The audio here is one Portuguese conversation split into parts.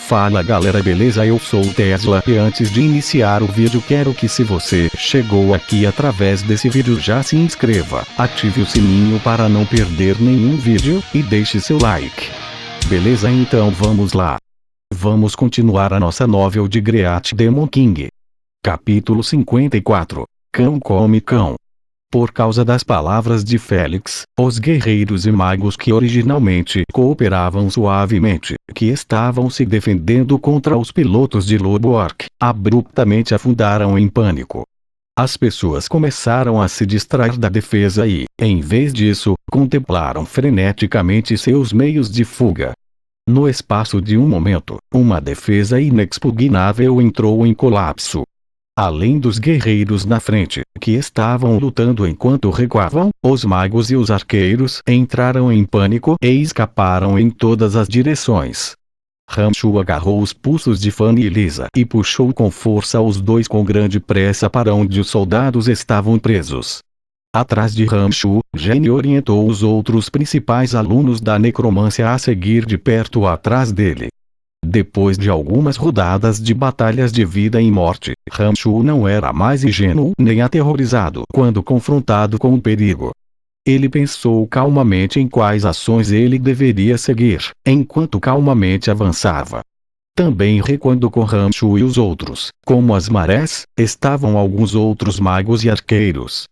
Fala galera, beleza? Eu sou o Tesla e antes de iniciar o vídeo quero que, se você chegou aqui através desse vídeo, já se inscreva, ative o sininho para não perder nenhum vídeo e deixe seu like. Beleza? Então vamos lá. Vamos continuar a nossa novel de Great Demon King. Capítulo 54. Cão come cão. Por causa das palavras de Félix, os guerreiros e magos que originalmente cooperavam suavemente, que estavam se defendendo contra os pilotos de Lobo Orc, abruptamente afundaram em pânico. As pessoas começaram a se distrair da defesa e, em vez disso, contemplaram freneticamente seus meios de fuga. No espaço de um momento, uma defesa inexpugnável entrou em colapso. Além dos guerreiros na frente, que estavam lutando enquanto recuavam, os magos e os arqueiros entraram em pânico e escaparam em todas as direções. Ramshu agarrou os pulsos de Fanny e Lisa e puxou com força os dois com grande pressa para onde os soldados estavam presos. Atrás de Ramshu, Jenny orientou os outros principais alunos da necromância a seguir de perto atrás dele. Depois de algumas rodadas de batalhas de vida e morte, Ramshu não era mais ingênuo nem aterrorizado quando confrontado com o perigo. Ele pensou calmamente em quais ações ele deveria seguir, enquanto calmamente avançava. Também recuando com Ramshu e os outros, como as marés, estavam alguns outros magos e arqueiros.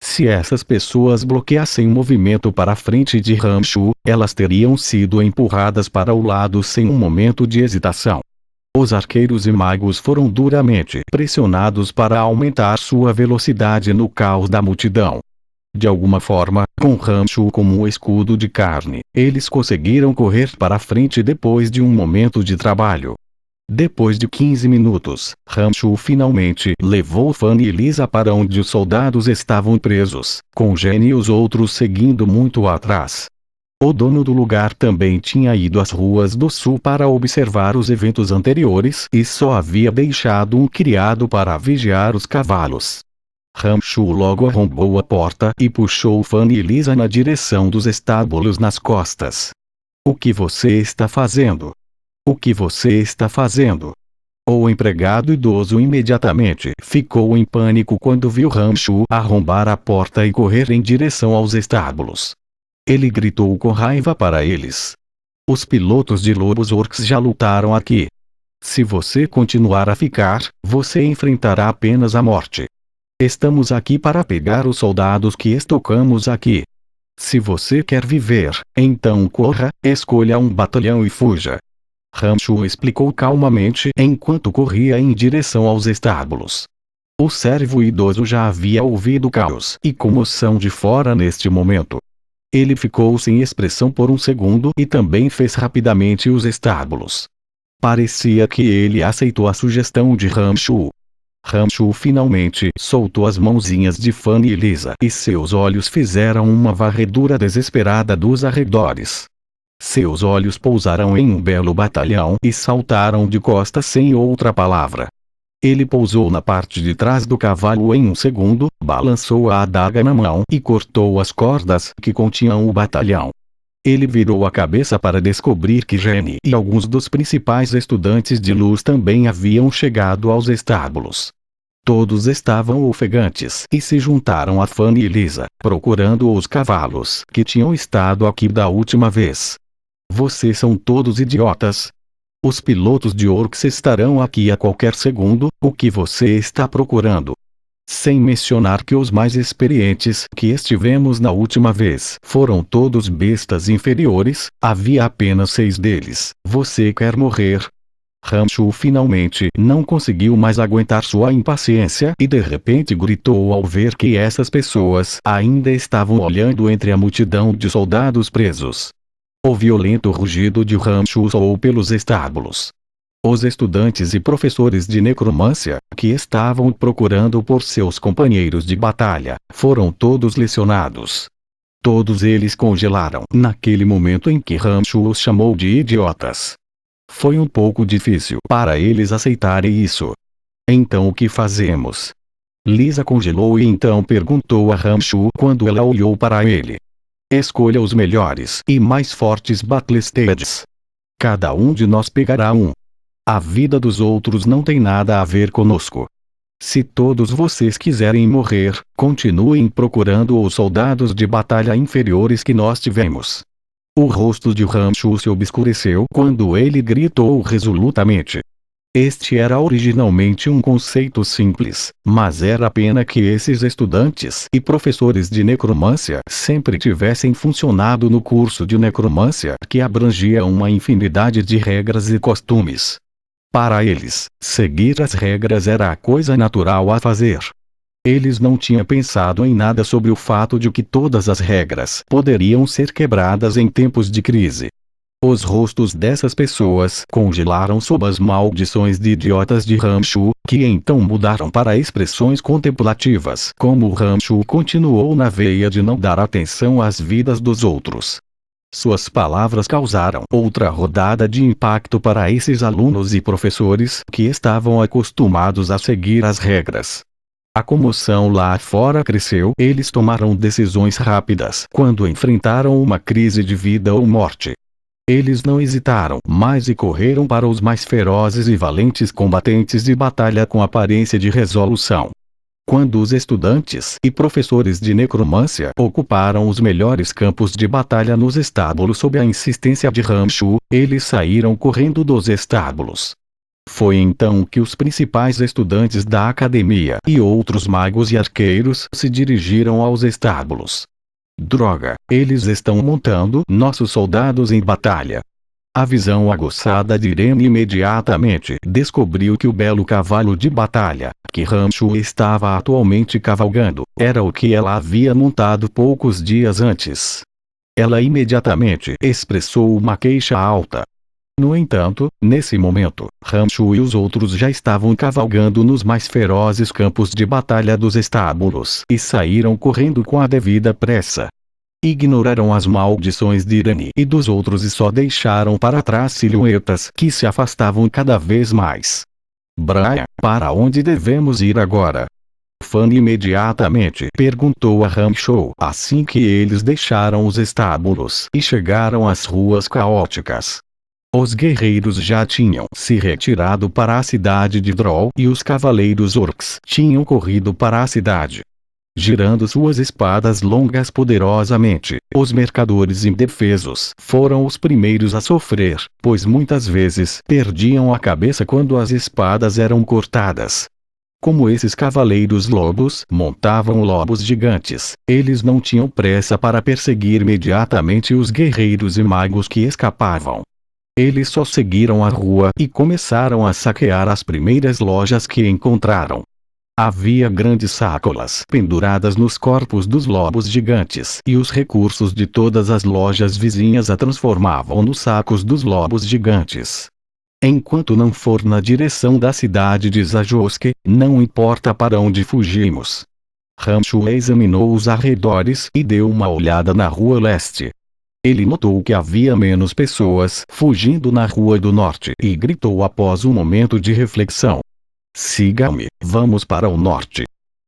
Se essas pessoas bloqueassem o movimento para a frente de Ramshu, elas teriam sido empurradas para o lado sem um momento de hesitação. Os arqueiros e magos foram duramente pressionados para aumentar sua velocidade no caos da multidão. De alguma forma, com Ramshu como um escudo de carne, eles conseguiram correr para a frente depois de um momento de trabalho. Depois de 15 minutos, Ramshu finalmente levou Fanny e Lisa para onde os soldados estavam presos, com Jenny e os outros seguindo muito atrás. O dono do lugar também tinha ido às ruas do sul para observar os eventos anteriores e só havia deixado um criado para vigiar os cavalos. Ramshu logo arrombou a porta e puxou Fanny e Lisa na direção dos estábulos nas costas. "O que você está fazendo? O que você está fazendo?" O empregado idoso imediatamente ficou em pânico quando viu Ramshu arrombar a porta e correr em direção aos estábulos. Ele gritou com raiva para eles: "Os pilotos de lobos orcs já lutaram aqui. Se você continuar a ficar, você enfrentará apenas a morte. Estamos aqui para pegar os soldados que estocamos aqui. Se você quer viver, então corra, escolha um batalhão e fuja." Ramshu explicou calmamente enquanto corria em direção aos estábulos. O servo idoso já havia ouvido caos e comoção de fora neste momento. Ele ficou sem expressão por um segundo e também fez rapidamente os estábulos. Parecia que ele aceitou a sugestão de Ramshu. Ramshu finalmente soltou as mãozinhas de Fanny e Lisa e seus olhos fizeram uma varredura desesperada dos arredores. Seus olhos pousaram em um belo batalhão e saltaram de costas sem outra palavra. Ele pousou na parte de trás do cavalo em um segundo, balançou a adaga na mão e cortou as cordas que continham o batalhão. Ele virou a cabeça para descobrir que Jenny e alguns dos principais estudantes de luz também haviam chegado aos estábulos. Todos estavam ofegantes e se juntaram a Fanny e Lisa, procurando os cavalos que tinham estado aqui da última vez. "Vocês são todos idiotas. Os pilotos de orcs estarão aqui a qualquer segundo. O que você está procurando? Sem mencionar que os mais experientes que estivemos na última vez foram todos bestas inferiores, havia apenas 6 deles. Você quer morrer?" Ramshu finalmente não conseguiu mais aguentar sua impaciência e de repente gritou ao ver que essas pessoas ainda estavam olhando entre a multidão de soldados presos. O violento rugido de Ramshu soou pelos estábulos. Os estudantes e professores de necromância, que estavam procurando por seus companheiros de batalha, foram todos lesionados. Todos eles congelaram naquele momento em que Ramshu os chamou de idiotas. Foi um pouco difícil para eles aceitarem isso. "Então o que fazemos?" Lisa congelou e então perguntou a Ramshu quando ela olhou para ele. "Escolha os melhores e mais fortes battlesteads. Cada um de nós pegará um. A vida dos outros não tem nada a ver conosco. Se todos vocês quiserem morrer, continuem procurando os soldados de batalha inferiores que nós tivemos. O rosto de Rancho se obscureceu quando ele gritou resolutamente. Este era originalmente um conceito simples, mas era pena que esses estudantes e professores de necromância sempre tivessem funcionado no curso de necromância que abrangia uma infinidade de regras e costumes. Para eles, seguir as regras era a coisa natural a fazer. Eles não tinham pensado em nada sobre o fato de que todas as regras poderiam ser quebradas em tempos de crise. Os rostos dessas pessoas congelaram sob as maldições de idiotas de Rancho, que então mudaram para expressões contemplativas, como Rancho continuou na veia de não dar atenção às vidas dos outros. Suas palavras causaram outra rodada de impacto para esses alunos e professores que estavam acostumados a seguir as regras. A comoção lá fora cresceu. Eles tomaram decisões rápidas quando enfrentaram uma crise de vida ou morte. Eles não hesitaram mais e correram para os mais ferozes e valentes combatentes de batalha com aparência de resolução. Quando os estudantes e professores de necromância ocuparam os melhores campos de batalha nos estábulos sob a insistência de Rancho, eles saíram correndo dos estábulos. Foi então que os principais estudantes da academia e outros magos e arqueiros se dirigiram aos estábulos. Droga, eles estão montando nossos soldados em batalha. A visão aguçada de Irene imediatamente descobriu que o belo cavalo de batalha, que Rancho estava atualmente cavalgando, era o que ela havia montado poucos dias antes. Ela imediatamente expressou uma queixa alta. No entanto, nesse momento, Rancho e os outros já estavam cavalgando nos mais ferozes campos de batalha dos estábulos e saíram correndo com a devida pressa. Ignoraram as maldições de Irene e dos outros e só deixaram para trás silhuetas que se afastavam cada vez mais. Brian, para onde devemos ir agora? Fanny imediatamente perguntou a Rancho assim que eles deixaram os estábulos e chegaram às ruas caóticas. Os guerreiros já tinham se retirado para a cidade de Droll e os cavaleiros orcs tinham corrido para a cidade. Girando suas espadas longas poderosamente, os mercadores indefesos foram os primeiros a sofrer, pois muitas vezes perdiam a cabeça quando as espadas eram cortadas. Como esses cavaleiros lobos montavam lobos gigantes, eles não tinham pressa para perseguir imediatamente os guerreiros e magos que escapavam. Eles só seguiram a rua e começaram a saquear as primeiras lojas que encontraram. Havia grandes sacolas penduradas nos corpos dos lobos gigantes e os recursos de todas as lojas vizinhas a transformavam nos sacos dos lobos gigantes. Enquanto não for na direção da cidade de Zajoske, não importa para onde fugimos. Rancho examinou os arredores e deu uma olhada na rua leste. Ele notou que havia menos pessoas fugindo na rua do norte e gritou após um momento de reflexão. Siga-me, vamos para o norte.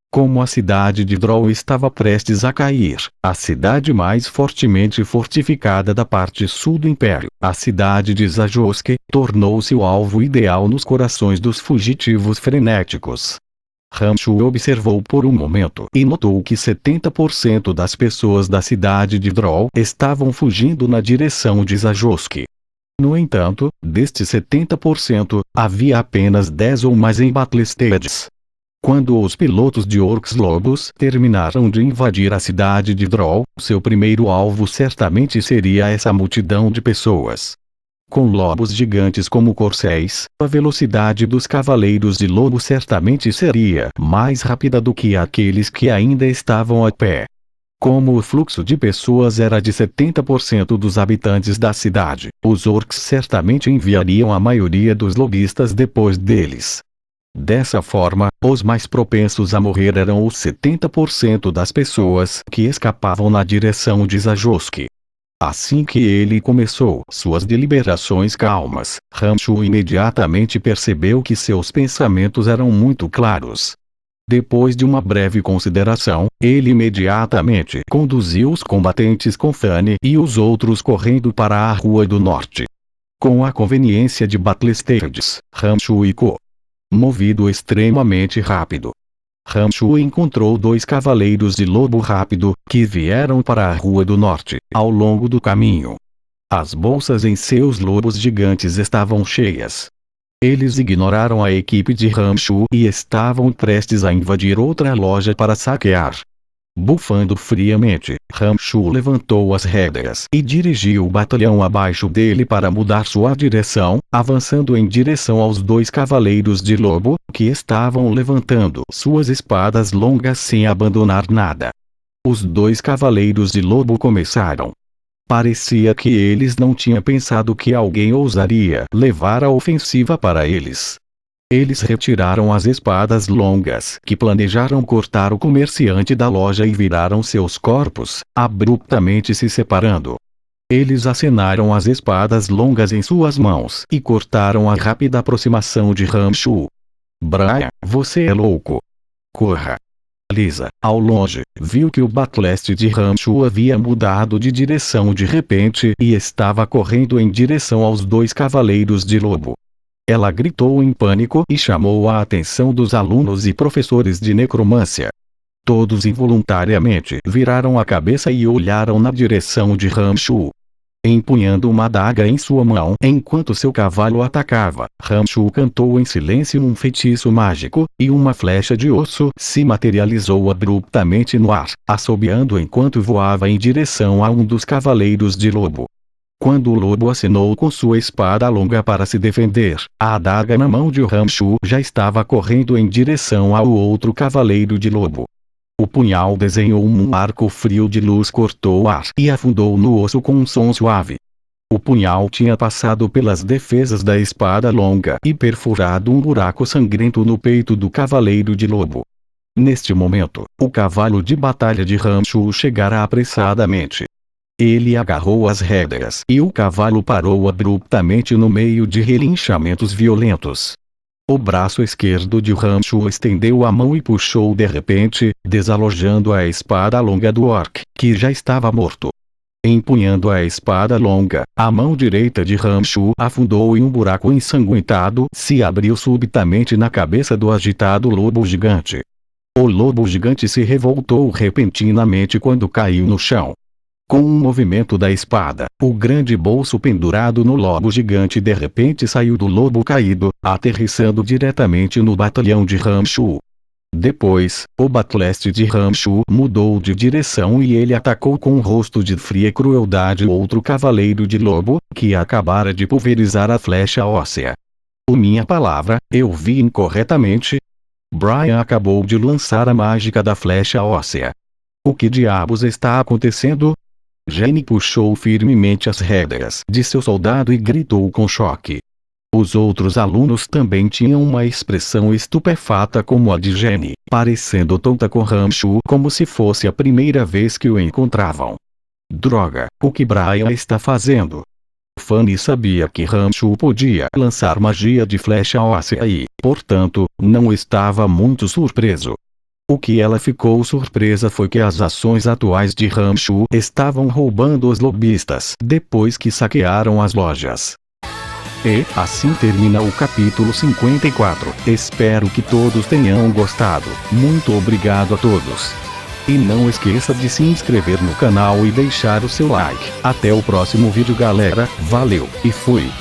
Como a cidade de Droll estava prestes a cair, a cidade mais fortemente fortificada da parte sul do Império, a cidade de Zajoske, tornou-se o alvo ideal nos corações dos fugitivos frenéticos. Rancho observou por um momento e notou que 70% das pessoas da cidade de Droll estavam fugindo na direção de Zajoske. No entanto, destes 70%, havia apenas 10 ou mais em Battlesteads. Quando os pilotos de Orcs Lobos terminaram de invadir a cidade de Droll, seu primeiro alvo certamente seria essa multidão de pessoas. Com lobos gigantes como corcéis, a velocidade dos cavaleiros de lobo certamente seria mais rápida do que aqueles que ainda estavam a pé. Como o fluxo de pessoas era de 70% dos habitantes da cidade, os orcs certamente enviariam a maioria dos lobistas depois deles. Dessa forma, os mais propensos a morrer eram os 70% das pessoas que escapavam na direção de Zajoske. Assim que ele começou suas deliberações calmas, Rancho imediatamente percebeu que seus pensamentos eram muito claros. Depois de uma breve consideração, ele imediatamente conduziu os combatentes com Fanny e os outros correndo para a rua do norte. Com a conveniência de Battlestage, Ramshu e Co. Movido extremamente rápido, Ramshu encontrou 2 cavaleiros de lobo rápido, que vieram para a Rua do Norte, ao longo do caminho. As bolsas em seus lobos gigantes estavam cheias. Eles ignoraram a equipe de Ramshu e estavam prestes a invadir outra loja para saquear. Bufando friamente, Ramshu levantou as rédeas e dirigiu o batalhão abaixo dele para mudar sua direção, avançando em direção aos 2 cavaleiros de lobo, que estavam levantando suas espadas longas sem abandonar nada. Os 2 cavaleiros de lobo começaram. Parecia que eles não tinham pensado que alguém ousaria levar a ofensiva para eles. Eles retiraram as espadas longas que planejaram cortar o comerciante da loja e viraram seus corpos, abruptamente se separando. Eles acenaram as espadas longas em suas mãos e cortaram a rápida aproximação de Ramshu. Brian, você é louco. Corra. Lisa, ao longe, viu que o Battlestage de Ramshu havia mudado de direção de repente e estava correndo em direção aos 2 cavaleiros de lobo. Ela gritou em pânico e chamou a atenção dos alunos e professores de necromância. Todos involuntariamente viraram a cabeça e olharam na direção de Ramshu. Empunhando uma adaga em sua mão enquanto seu cavalo atacava, Ramshu cantou em silêncio um feitiço mágico, e uma flecha de osso se materializou abruptamente no ar, assobiando enquanto voava em direção a um dos cavaleiros de lobo. Quando o lobo acenou com sua espada longa para se defender, a adaga na mão de Ramshu já estava correndo em direção ao outro cavaleiro de lobo. O punhal desenhou um arco frio de luz, cortou o ar e afundou no osso com um som suave. O punhal tinha passado pelas defesas da espada longa e perfurado um buraco sangrento no peito do cavaleiro de lobo. Neste momento, o cavalo de batalha de Ramshu chegara apressadamente. Ele agarrou as rédeas e o cavalo parou abruptamente no meio de relinchamentos violentos. O braço esquerdo de Ramshu estendeu a mão e puxou de repente, desalojando a espada longa do orc, que já estava morto. Empunhando a espada longa, a mão direita de Ramshu afundou em um buraco ensanguentado, se abriu subitamente na cabeça do agitado lobo gigante. O lobo gigante se revoltou repentinamente quando caiu no chão. Com um movimento da espada, o grande bolso pendurado no lobo gigante de repente saiu do lobo caído, aterrissando diretamente no batalhão de Ramshu. Depois, o Battlestage de Ramshu mudou de direção e ele atacou com um rosto de fria crueldade outro cavaleiro de lobo, que acabara de pulverizar a flecha óssea. Minha palavra, eu vi incorretamente? Brian acabou de lançar a mágica da flecha óssea. O que diabos está acontecendo? Jenny puxou firmemente as rédeas de seu soldado e gritou com choque. Os outros alunos também tinham uma expressão estupefata como a de Jenny, parecendo tonta com Ramshu como se fosse a primeira vez que o encontravam. Droga, o que Brian está fazendo? Fanny sabia que Ramshu podia lançar magia de flecha óssea e, portanto, não estava muito surpreso. O que ela ficou surpresa foi que as ações atuais de Ramshu estavam roubando os lobistas depois que saquearam as lojas. E assim termina o capítulo 54. Espero que todos tenham gostado. Muito obrigado a todos. E não esqueça de se inscrever no canal e deixar o seu like. Até o próximo vídeo, galera. Valeu e fui.